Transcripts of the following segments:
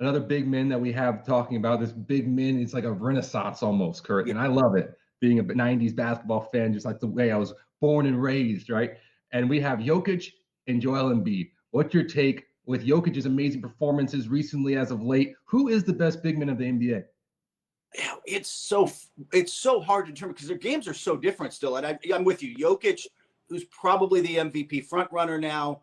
another big man that we have talking about. This big man, it's like a renaissance almost, Kurt, and I love it. Being a '90s basketball fan, just like the way I was born and raised, right? And we have Jokic and Joel Embiid. What's your take with Jokic's amazing performances recently as of late? Who is the best big man of the NBA? Yeah, it's so hard to determine because their games are so different still. And I'm with you. Jokic, who's probably the MVP front runner now,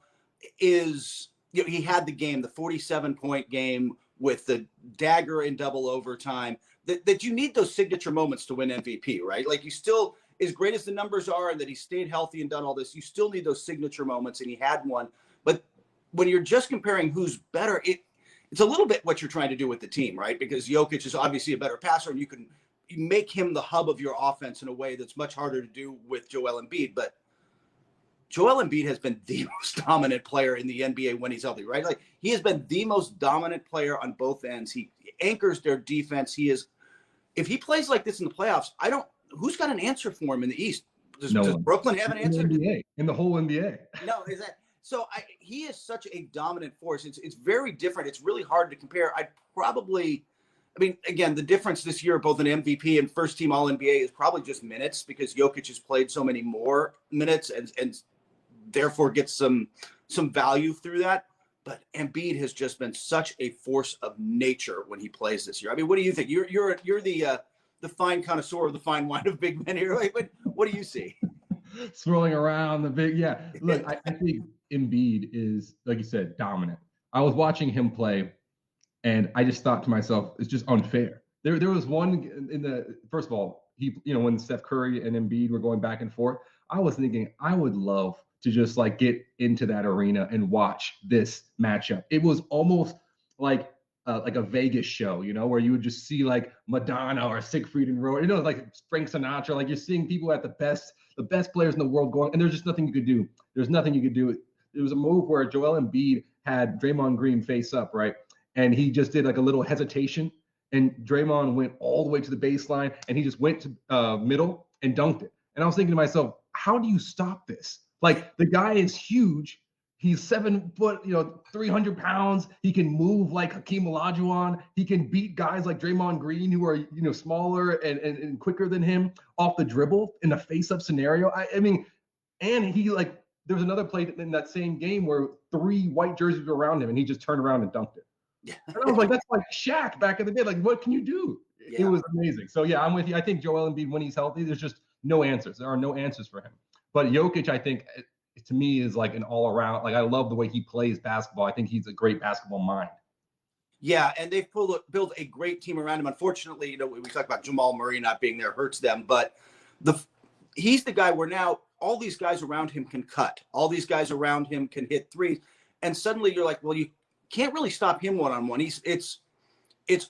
is he had the game, the 47-point game with the dagger in double overtime. That you need those signature moments to win MVP, right? Like you still, as great as the numbers are, and that he stayed healthy and done all this, you still need those signature moments, and he had one. But when you're just comparing who's better, it's a little bit what you're trying to do with the team, right? Because Jokic is obviously a better passer, and you make him the hub of your offense in a way that's much harder to do with Joel Embiid. But Joel Embiid has been the most dominant player in the NBA when he's healthy, right? Like he has been the most dominant player on both ends. He anchors their defense. If he plays like this in the playoffs, who's got an answer for him in the East? Does Brooklyn have an answer? In the whole NBA. No, so he is such a dominant force. It's very different. It's really hard to compare. Again, the difference this year, both in MVP and first team All NBA, is probably just minutes because Jokic has played so many more minutes and therefore gets some value through that. But Embiid has just been such a force of nature when he plays this year. I mean, what do you think? You're the fine connoisseur of the fine wine of big men here. Like, what do you see? Swirling around the big, yeah. Look, I think Embiid is, like you said, dominant. I was watching him play, and I just thought to myself, it's just unfair. There was one in the first of all, when Steph Curry and Embiid were going back and forth, I was thinking I would love to just like get into that arena and watch this matchup. It was almost like a Vegas show, where you would just see like Madonna or Siegfried and Roy, like Frank Sinatra, like you're seeing people at the best players in the world going, and there's just nothing you could do. There's nothing you could do. There was a move where Joel Embiid had Draymond Green face up, right? And he just did like a little hesitation, and Draymond went all the way to the baseline, and he just went to middle and dunked it. And I was thinking to myself, how do you stop this? Like the guy is huge. He's 7 foot, 300 pounds. He can move like Hakeem Olajuwon. He can beat guys like Draymond Green who are, smaller and quicker than him off the dribble in a face-up scenario. And he there was another play in that same game where 3 white jerseys were around him and he just turned around and dunked it. Yeah. And I was like, that's like Shaq back in the day. Like, what can you do? Yeah. It was amazing. So yeah, I'm with you. I think Joel Embiid, when he's healthy, there's just no answers. There are no answers for him. But Jokic, I think, to me, is like an all-around. Like I love the way he plays basketball. I think he's a great basketball mind. Yeah, and they've built a great team around him. Unfortunately, we talk about Jamal Murray not being there hurts them, but he's the guy where now all these guys around him can cut. All these guys around him can hit threes, and suddenly you're like, well, you can't really stop him one-on-one. It's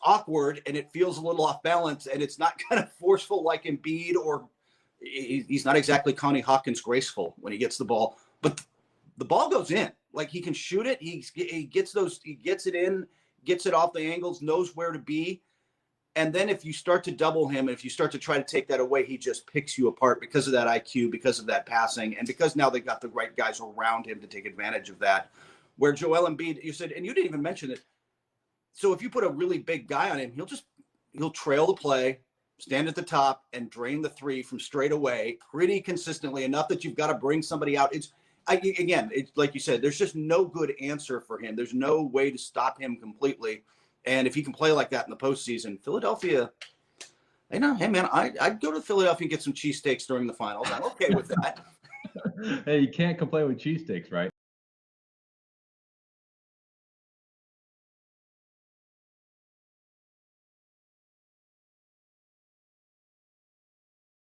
awkward and it feels a little off balance, and it's not kind of forceful like Embiid or. He's not exactly Connie Hawkins graceful when he gets the ball, but the ball goes in. Like he can shoot it. He gets it in, gets it off the angles, knows where to be. And then if you start to double him, if you start to try to take that away, he just picks you apart because of that IQ, because of that passing, and because now they've got the right guys around him to take advantage of that. Where Joel Embiid, you said, and you didn't even mention it. So if you put a really big guy on him, he'll trail the play, stand at the top and drain the 3 from straight away pretty consistently, enough that you've got to bring somebody out. It's like you said, there's just no good answer for him. There's no way to stop him completely. And if he can play like that in the postseason, Philadelphia, hey man, I'd go to Philadelphia and get some cheesesteaks during the finals. I'm okay with that. Hey, you can't complain with cheesesteaks, right?